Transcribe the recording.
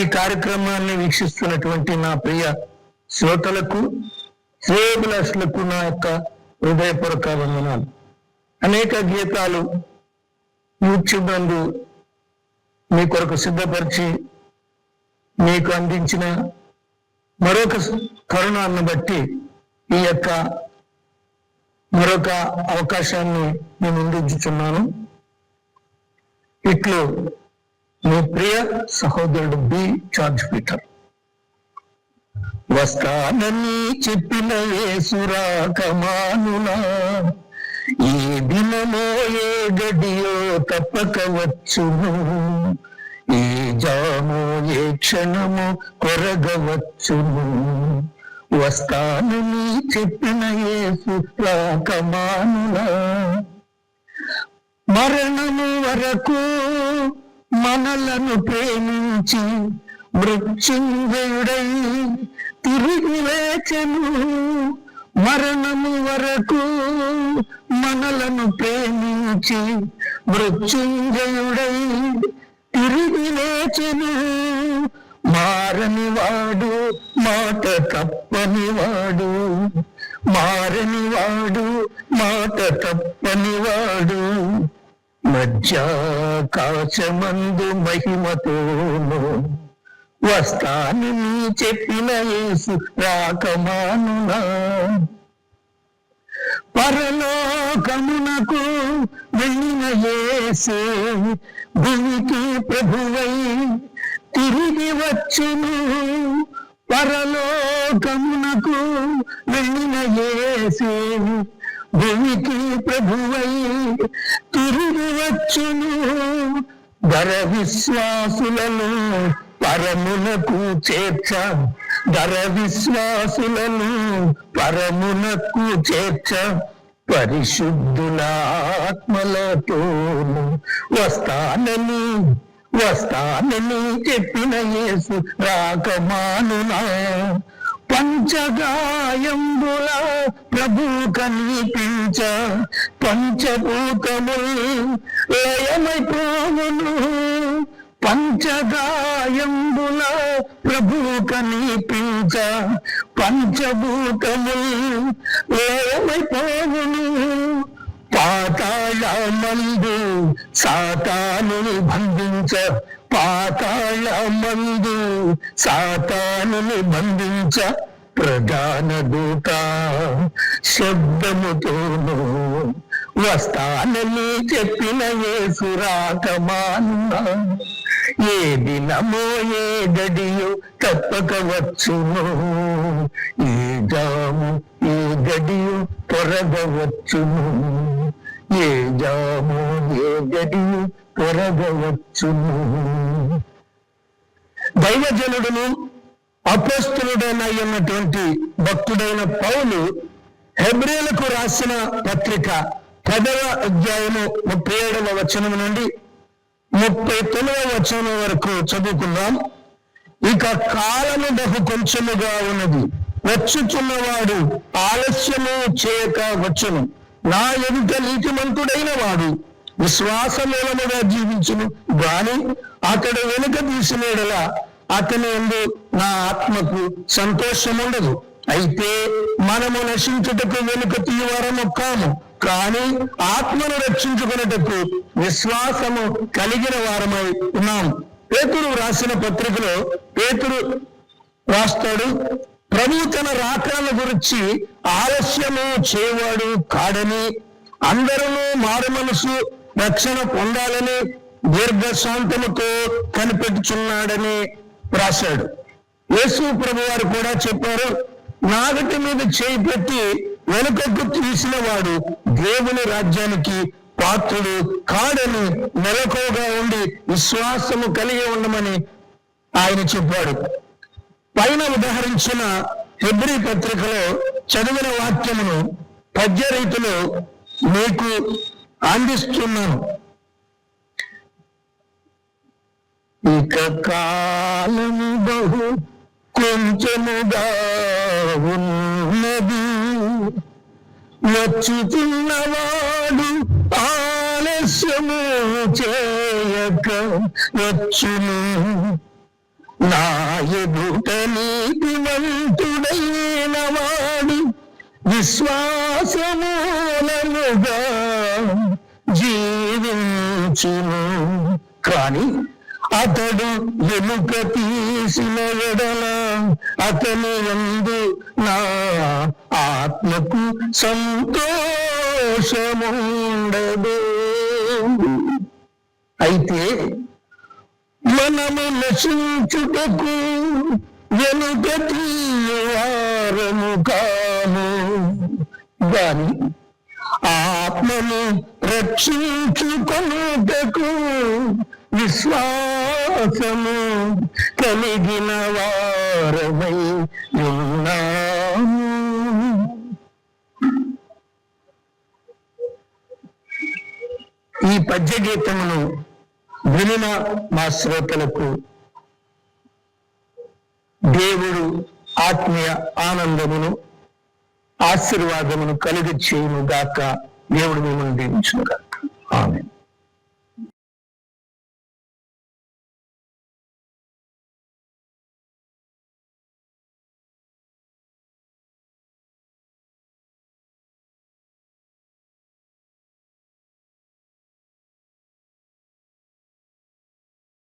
ఈ కార్యక్రమాన్ని వీక్షిస్తున్నటువంటి నా ప్రియ శ్రోతలకు, శ్రేయోభిలాషులకు నా యొక్క హృదయపూర్వక వందనాలు. అనేక గీతాలు యూట్యూబ్ నందు మీ కొరకు సిద్ధపరిచి మీకు అందించిన మరొక తరుణాన్ని బట్టి ఈ యొక్క మరొక అవకాశాన్ని నేను అందించుచున్నాను. ఇట్లు మీ ప్రియ సహోదరుడు బి జార్జ్ పీటర్. వస్తానని చెప్పిన యేసురాకమానునా, ఈ దినమో ఏ గడియో తప్పక వచ్చును, ఈ జాము ఏ క్షణము కొరగవచ్చును. వస్తానని చెప్పిన యేసురాకమానునా, మరణము వరకు మనలను ప్రేమించి మృత్యుంజయుడై తిరిగి లేచెను. మరణము వరకు మనలను ప్రేమించి మృత్యుంజయుడై తిరిగి లేచెను. మారని వాడు, మాట తప్పని వాడు, మారని వాడు, మాట తప్పని వాడు, మధ్యాకాశమందు మహిమతోను వస్తానని చెప్పిన యేసు రాకమానునా. పరలోకమునకు వెళ్ళిన యేసు భూమికి ప్రభువై తిరిగి వచ్చును. పరలోకమునకు వెళ్ళిన యేసు భూమికి ప్రభువై తిరిగి వచ్చును. ధర విశ్వాసులను పరమునకు చేర్చ, ధర విశ్వాసులను పరమునకు చేర్చ, పరిశుద్ధుల ఆత్మలతోను వస్తానని చెప్పిన యేసు రాకమానునా. పంచగాయంబుల ప్రభు కనిపించ, పంచభూతములు లయమైపోవును. పంచగాయంబుల ప్రభు కనిపించ, పంచభూతములు లయమైపోవును. పాతాళమందు సాతానుని బంధించ, పాతాళమందు సాతానుని బంధించ, ప్రధాన దూత శబ్దముతోను వస్తానని చెప్పిన యేసు రాకమానునా. ఏ దినమో ఏ గడియో తప్పక వచ్చును, ఈ జాము ఏ గడియో త్వరగవచ్చును, ఏ జాము ఏ గడియో త్వరగవచ్చును. దైవజనుడును అపోస్తలుడైనటువంటి భక్తుడైన పౌలు హెబ్రీయులకు రాసిన పత్రిక 10వ అధ్యాయము 37వ వచనం నుండి 39వ వచనం వరకు చదువుకుందాం. ఇక కాలము బహు కొంచెముగా ఉన్నది, వచ్చుచున్నవాడు ఆలస్యము చేయక వచ్చును. నా ఎదుట నీతిమంతుడైన వాడు విశ్వాసమూలముగా జీవించును గాని అతడు వెనుక తీసినడలా అతని యందు నా ఆత్మకు సంతోషముండదు. అయితే మనము నశించుటకు వెనుక తీయవారము కాము, కానీ ఆత్మను రక్షించుకున్నటకు విశ్వాసము కలిగిన వారమై ఉన్నాము. పేతురు రాసిన పత్రికలో పేతురు రాస్తాడు, ప్రభు తన రాకడల గురించి ఆలస్యము చేయవాడు కాడని, అందరూ మారు మనసు రక్షణ పొందాలని దీర్ఘశాంతముతో కనిపెట్టుచున్నాడని రాశాడు. యేసు ప్రభు వారు కూడా చెప్పారు, నాగటి మీద చేయి పెట్టి వెనుకకు తీసిన వాడు దేవుని రాజ్యానికి పాత్రుడు కాడని మెలకువగా ఉండి విశ్వాసము కలిగి ఉండమని ఆయన చెప్పాడు. పైన ఉదాహరించిన హెబ్రీ పత్రికలో చదివిన వాక్యమును పద్య రీతిలో మీకు అందిస్తున్నాను. ఇక కాలము బహు కొంచెముగా ఉన్నది, వచ్చుతున్నవాడు ఆలస్యము చేయక వచ్చును. నా ఎదుట నీతిమంతుడైన వాడు విశ్వాసమూలముగా జీవించును. కాని అతడు వెనుక తీసిన ఎడల అతని యందు నా ఆత్మకు సంతోషముండదు. అయితే మనము నశించుటకు వెనుక తీయవారము కాము గాని ఆత్మను రక్షించుకొనుటకు విశ్వాసము కలిగిన వారమై ఉన్నాము. ఈ పద్య గీతమును వినిన మా శ్రోతలకు దేవుడు ఆత్మీయ ఆనందమును ఆశీర్వాదమును కలుగ చేయును గాక. దేవుడు మిమ్మల్ని దీవించును గాక. ఆమేన్.